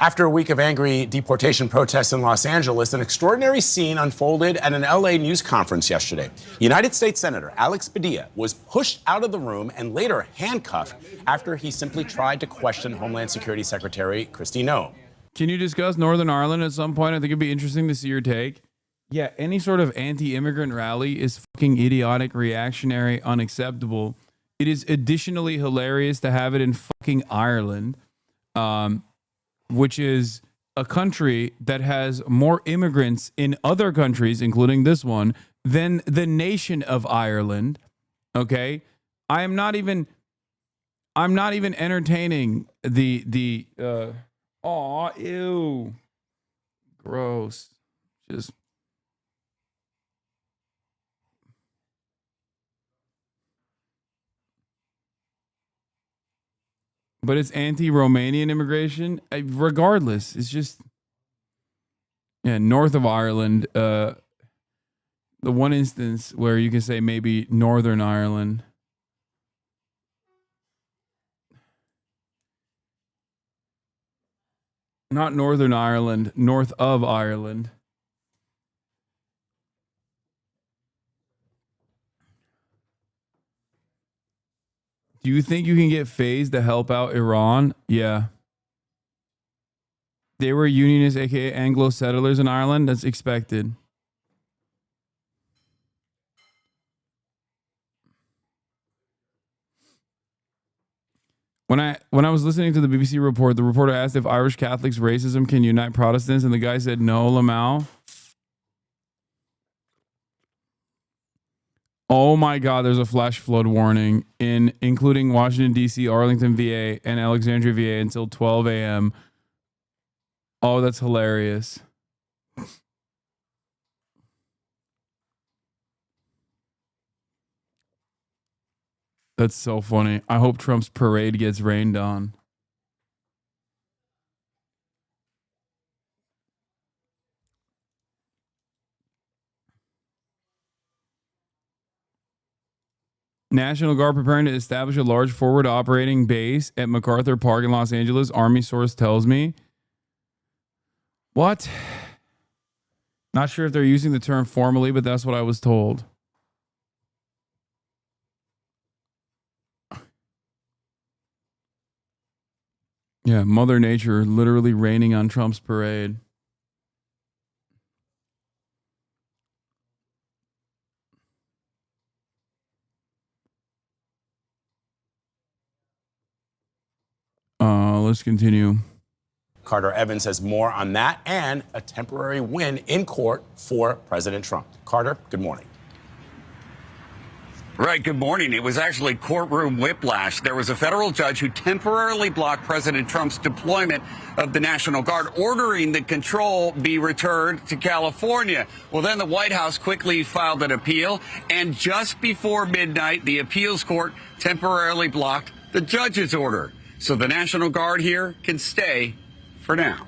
After a week of angry deportation protests in Los Angeles, an extraordinary scene unfolded at an LA news conference yesterday. United States Senator Alex Padilla was pushed out of the room and later handcuffed after he simply tried to question Homeland Security Secretary Kristi Noem. Can you discuss Northern Ireland at some point? I think it'd be interesting to see your take. Yeah, any sort of anti-immigrant rally is fucking idiotic, reactionary, unacceptable. It is additionally hilarious to have it in fucking Ireland, which is a country that has more immigrants in other countries, including this one, than the nation of Ireland. Okay, I'm not even entertaining the ew, gross, just. But it's anti-Romanian immigration. Regardless, it's just, yeah, north of Ireland. The one instance where you can say maybe Northern Ireland. Not Northern Ireland, north of Ireland. Do you think you can get phased to help out Iran? Yeah. They were unionists, aka Anglo settlers in Ireland. That's expected. When I was listening to the BBC report, the reporter asked if Irish Catholics' racism can unite Protestants, and the guy said no, Lamau. Oh my God, there's a flash flood warning including Washington, D.C., Arlington, VA, and Alexandria, VA until 12 a.m. Oh, that's hilarious. That's so funny. I hope Trump's parade gets rained on. National Guard preparing to establish a large forward operating base at MacArthur Park in Los Angeles. Army source tells me. What? Not sure if they're using the term formally, but that's what I was told. Yeah, Mother Nature literally raining on Trump's parade. Let's continue. Carter Evans has more on that and a temporary win in court for President Trump. Carter, good morning. Right, good morning. It was actually courtroom whiplash. There was a federal judge who temporarily blocked President Trump's deployment of the National Guard, ordering that control be returned to California. Well, then the White House quickly filed an appeal, and just before midnight, the appeals court temporarily blocked the judge's order. So the National Guard here can stay for now.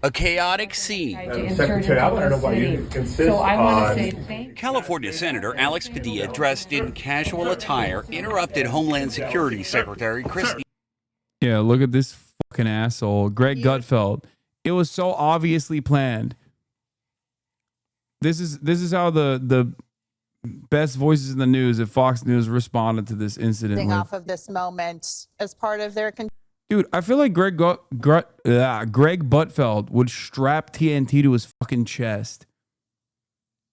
A chaotic scene. Secretary, I want to know why you insist on... California Senator Alex Padilla, dressed in casual attire, interrupted Homeland Security Secretary Kristi. Yeah, look at this fucking asshole, Greg Gutfeld. It was so obviously planned. This is how the best voices in the news at Fox News responded to this incident. Off of this moment as part of their... Dude, I feel like Greg Buttfeld would strap TNT to his fucking chest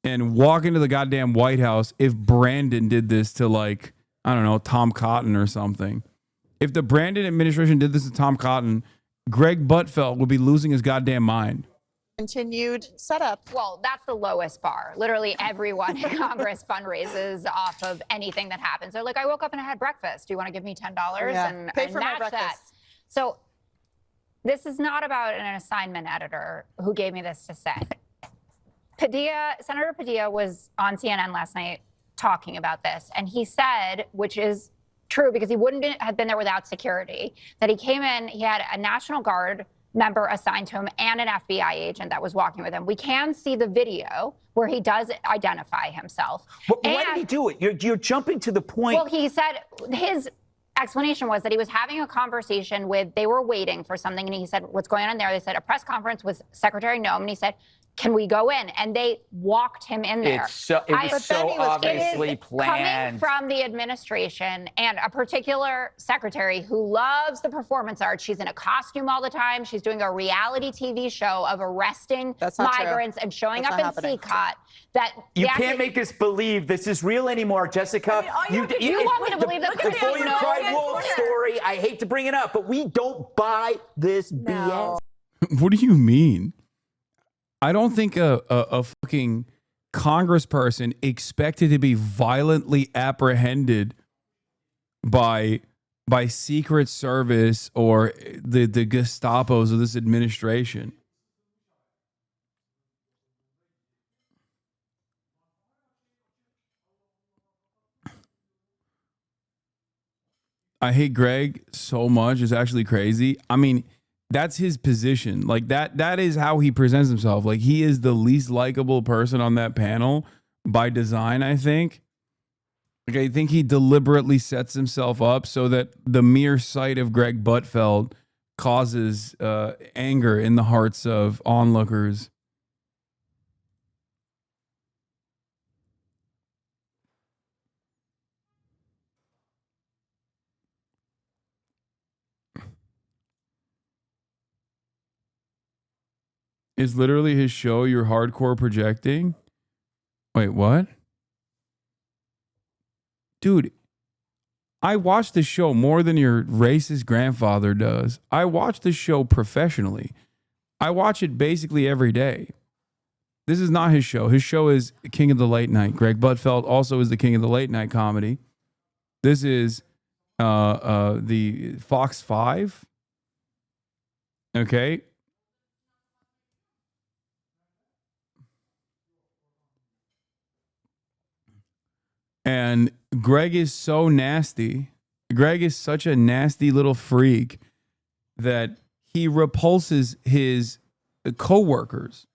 and walk into the goddamn White House if Brandon did this to, like, I don't know, Tom Cotton or something. If the Brandon administration did this to Tom Cotton, Greg Buttfeld would be losing his goddamn mind. Continued setup. Well, that's the lowest bar. Literally everyone in Congress fundraises off of anything that happens. They're like, I woke up and I had breakfast. Do you want to give me $10 and pay for match my breakfast? That? So this is not about an assignment editor who gave me this to say. Senator Padilla was on CNN last night talking about this, and he said, which is true because he wouldn't have been there without security, that he came in, he had a National Guard member assigned to him and an FBI agent that was walking with him. We can see the video where he does identify himself. Why did he do it? You're jumping to the point. Well, he said explanation was that he was having a conversation they were waiting for something, and he said, what's going on there? They said, a press conference with Secretary Noem, and he said, can we go in? And they walked him in there. It was so obviously planned. Coming from the administration and a particular secretary who loves the performance art. She's in a costume all the time. She's doing a reality TV show of arresting migrants and showing up in CCOT. You can't make us believe this is real anymore, Jessica. You want me to believe that before you cry wolf story, I hate to bring it up, but we don't buy this BS. What do you mean? I don't think a fucking congressperson expected to be violently apprehended by Secret Service or the Gestapos of this administration. I hate Greg so much. It's actually crazy. I mean, that's his position. Like that is how he presents himself. Like he is the least likable person on that panel by design, I think. Like I think he deliberately sets himself up so that the mere sight of Greg Buttfeld causes anger in the hearts of onlookers. Is literally his show you're hardcore projecting? Wait, what? Dude, I watch the show more than your racist grandfather does. I watch the show professionally. I watch it basically every day. This is not his show. His show is King of the Late Night. Greg Buttfeld also is the King of the Late Night comedy. This is the Fox 5. Okay. And Greg is so nasty. Greg is such a nasty little freak that he repulses his coworkers.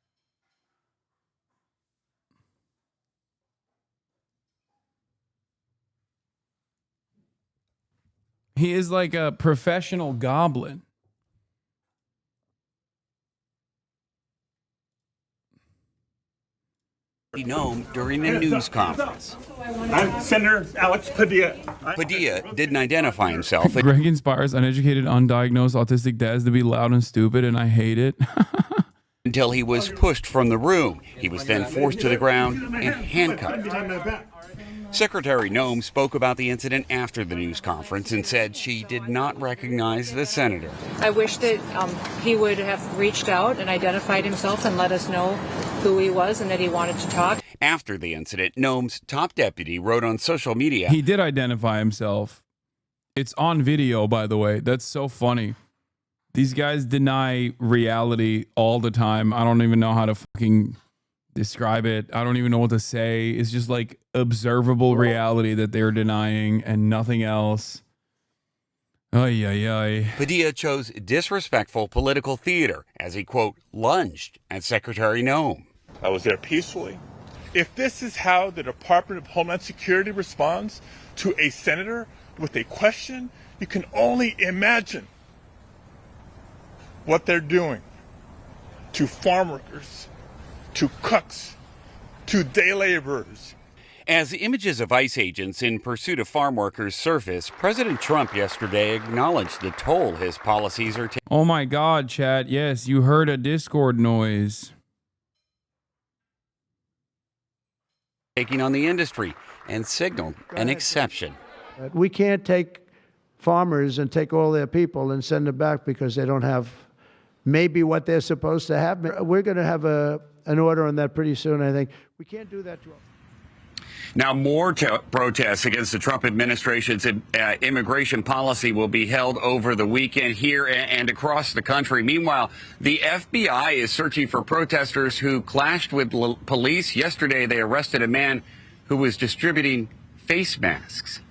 He is like a professional goblin. Noem during a news conference. I'm Senator Alex Padilla. Padilla didn't identify himself. Greg inspires uneducated, undiagnosed autistic dads to be loud and stupid, and I hate it. Until he was pushed from the room. He was then forced to the ground and handcuffed. Secretary Noem spoke about the incident after the news conference and said she did not recognize the senator. I wish that he would have reached out and identified himself and let us know who he was and that he wanted to talk. After the incident, Noem's top deputy wrote on social media. He did identify himself. It's on video, by the way. That's so funny. These guys deny reality all the time. I don't even know how to fucking describe it. I don't even know what to say. It's just like observable reality that they're denying and nothing else. Ay, ay, ay. Padilla chose disrespectful political theater as he, quote, lunged at Secretary Noem. I was there peacefully. If this is how the Department of Homeland Security responds to a senator with a question, you can only imagine what they're doing to farm workers, to cooks, to day laborers. As images of ICE agents in pursuit of farm workers surfaced, President Trump yesterday acknowledged the toll his policies are taking. Oh my God, chat. Yes, you heard a Discord noise. Taking on the industry and signaled an exception. We can't take farmers and take all their people and send them back because they don't have maybe what they're supposed to have. We're going to have an order on that pretty soon, I think. We can't do that to them. Now, more protests against the Trump administration's immigration policy will be held over the weekend here and across the country. Meanwhile, the FBI is searching for protesters who clashed with police. Yesterday, they arrested a man who was distributing face masks.